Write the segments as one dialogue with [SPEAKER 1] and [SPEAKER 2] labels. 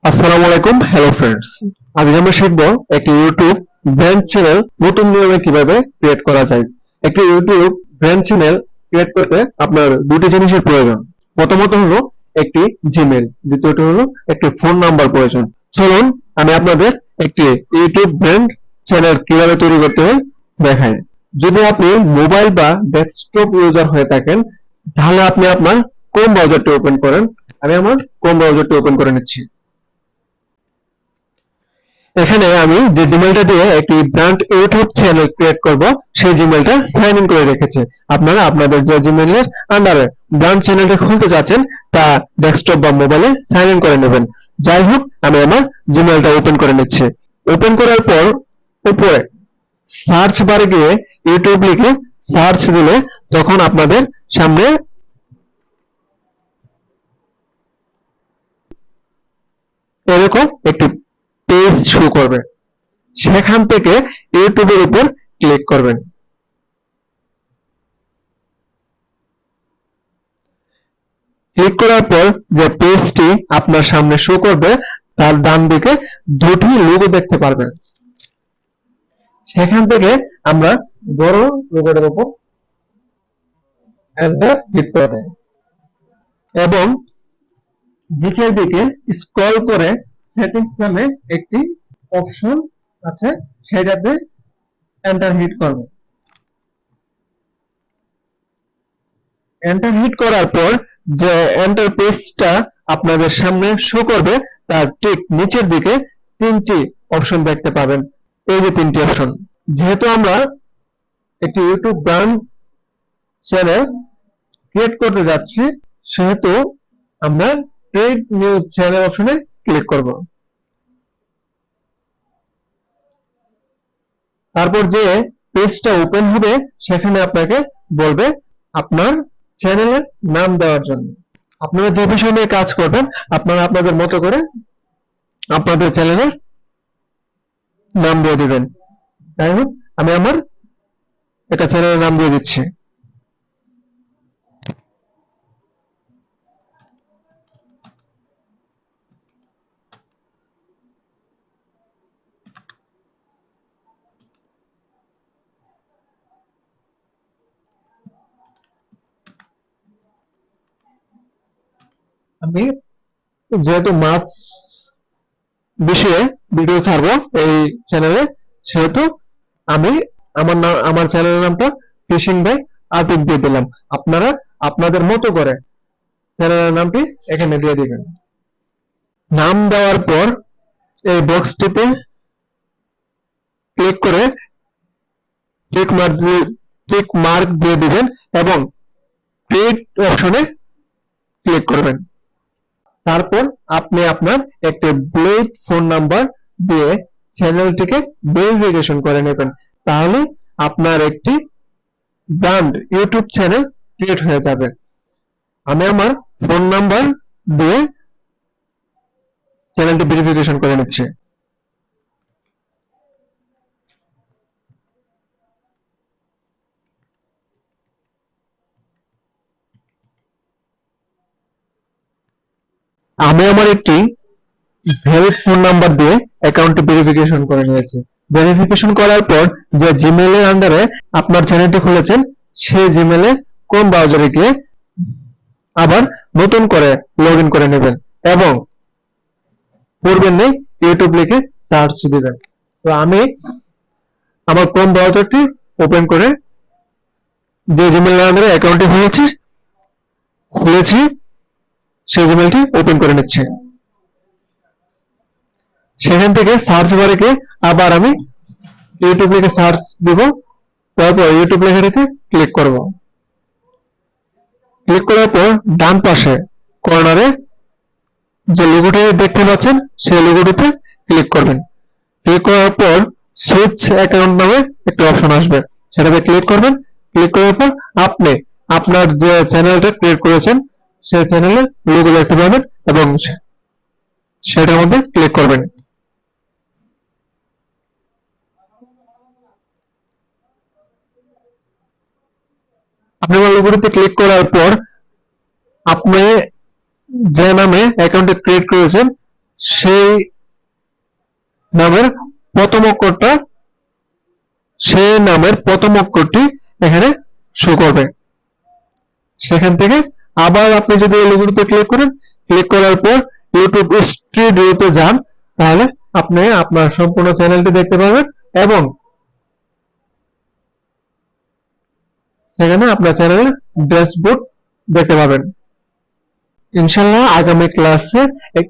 [SPEAKER 1] আসসালামু আলাইকুম, hello friends. আজকে আমরা শিখব একটি ইউটিউব ব্র্যান্ড চ্যানেল নতুন নিয়মে কিভাবে ক্রিয়েট করা যায়। একটি ইউটিউব ব্র্যান্ড চ্যানেল ক্রিয়েট করতে আপনার দুটি জিনিসের প্রয়োজন। প্রথমত হলো একটি জিমেইল, দ্বিতীয়ত হলো একটি ফোন নাম্বার প্রয়োজন। চলুন আমি আপনাদের একটি ইউটিউব ব্র্যান্ড চ্যানেল কিভাবে তৈরি করতে হয় দেখাই। যদি আপনি মোবাইল বা ডেস্কটপ ইউজার হয়ে থাকেন তাহলে আপনি আপনার ক্রোম ব্রাউজারটি ওপেন করেন। আমি আমার ক্রোম ব্রাউজারটি ওপেন করে নিচ্ছি। এখানে আমি যে জিমেলটা দিয়ে একটি ব্র্যান্ড ইউটিউব চ্যানেল ক্রিয়েট করব সেই জিমেলটা সাইন ইন করে রেখেছি। আপনারা আপনাদের যে জিমেলের আন্ডারে ব্র্যান্ড চ্যানেলটা খুলতে যাচ্ছেন তা ডেস্কটপ বা মোবাইলে সাইন ইন করে নেবেন। যাই হোক, আমি আমার জিমেলটা ওপেন করে নিচ্ছি। ওপেন করার পর উপরে সার্চ বারে গিয়ে ইউটিউব লিখে সার্চ দিলে তখন আপনাদের সামনে এরকম একটি পেজ শো করবে। সেখান থেকে ইউটিউবের উপর ক্লিক করবেন। ক্লিক করার পর যে পেজটি আপনার সামনে শো করবে তার ডান দিকে দুটি লোগো দেখতে পারবেন। সেখান থেকে আমরা বড় লোগোটার উপর এন্টার হিট করে দেব এবং নিচের দিকে স্ক্রল করে সেটিংস নামে একটি অপশন আছে, সেটাতে এন্টার হিট করব। এন্টার হিট করার পর যে এন্টার পেজটা আপনাদের সামনে শো করবে তার ঠিক নিচের দিকে তিনটি অপশন দেখতে পাবেন। এই যে তিনটি অপশন, যেহেতু আমরা একটি ইউটিউব ব্র্যান্ড চ্যানেল ক্রিয়েট করতে যাচ্ছি সেহেতু আমরা ক্রিয়েট নিউ চ্যানেল অপশনে ক্লিক করব। তারপর যে পেজটা ওপেন হবে সেখানে আপনাকে বলবে আপনার চ্যানেলের নাম দেওয়ার জন্য। আপনারা যে বিষয় নিয়ে কাজ করবেন আপনারা আপনাদের মতো করে আপনাদের চ্যানেলের নাম দিয়ে দিবেন। যাই হোক, আমি আমার একটা চ্যানেলের নাম দিয়ে দিচ্ছি। আমি যেহেতু মাছ বিষয়ে ভিডিও ছাড়বো এই চ্যানেলে, সেহেতু আমি আমার চ্যানেলের নামটা ফিশিং বাই আতিক দিয়ে দিলাম। আপনারা আপনাদের মতো করে চ্যানেলের নামটি এখানে দিয়ে দিবেন। নাম দেওয়ার পর এই বক্সটিতে ক্লিক করে টিক মার্ক দিয়ে দিবেন এবং ক্রিয়েট অপশনে ক্লিক করবেন। তারপর আপনি আপনার একটি ব্লেড ফোন নাম্বার দিয়ে চ্যানেলটিকে ভেরিফিকেশন করে নেবেন। তাহলে আপনার একটি ব্র্যান্ড ইউটিউব চ্যানেল ক্রিয়েট হয়ে যাবে। আমি আমার ফোন নাম্বার দিয়ে চ্যানেলটি ভেরিফিকেশন করে নিচ্ছি। আমি আমার একটি ভ্যালিড ফোন নাম্বার দিয়ে অ্যাকাউন্টটি ভেরিফিকেশন করে নিয়েছি। ভেরিফিকেশন করার পর যে জিমেইলের আন্ডারে আপনার চ্যানেলটি খুলেছেন সেই জিমেইলে কোন ব্রাউজারে গিয়ে আবার নতুন করে লগ ইন করে নেবেন এবং পূর্বের নেই ইউটিউব লিখে সার্চ দিবেন। তো আমি আমার ক্রোম ব্রাউজারটি ওপেন করে যে জিমেইলের আন্ডারে অ্যাকাউন্টটি খুলেছি সেই জিমেইলটি ওপেন করে নিচ্ছি। সেখান থেকে সার্চ বারে গিয়ে আবার আমি ইউটিউব লিখে সার্চ দিব। তারপর ইউটিউব লেখাটিতে ক্লিক করব। ক্লিক করার পর ডান পাশে কর্নারে যে লোগোটি দেখতে পাচ্ছেন সেই লোগোটিতে ক্লিক করবেন। ক্লিক করার পর সুইচ অ্যাকাউন্ট নামে একটা অপশন আসবে, সেটাতে ক্লিক করবেন। ক্লিক করার পর আপনি আপনার যে চ্যানেলটা ক্রিয়েট করেছেন সেই চ্যানেলের লোগো দেখতে পাবেন এবং সেটার মধ্যে ক্লিক করবেন। আপনি লোগোটিতে ক্লিক করার পর আপনি যে নামে অ্যাকাউন্টটি ক্রিয়েট করেছেন সেই নামের প্রথম অক্ষরটি এখানে শো করবে। সেখান থেকে আবার আপনি যদি এই লোগোতে ক্লিক করেন, ক্লিক করার পর ইউটিউব স্টুডিওতে যান, তাহলে আপনি আপনার সম্পূর্ণ চ্যানেলটি দেখতে পাবেন এবং সেখানে আপনার চ্যানেলের ড্যাশবোর্ড দেখতে পাবেন। ইনশাআল্লাহ আগামী ক্লাসে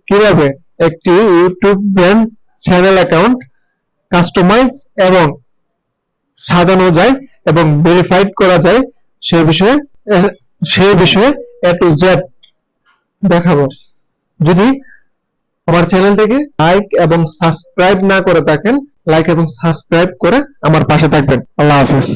[SPEAKER 1] কিভাবে একটি YouTube brand channel account customise এবং সাজানো যায় এবং ভেরিফাইড করা যায় সেই বিষয়ে A to Z দেখাবো। যদি আমার চ্যানেলটিকে লাইক এবং সাবস্ক্রাইব না করে থাকেন, লাইক এবং সাবস্ক্রাইব করে আমার পাশে থাকবেন। আল্লাহ হাফেজ।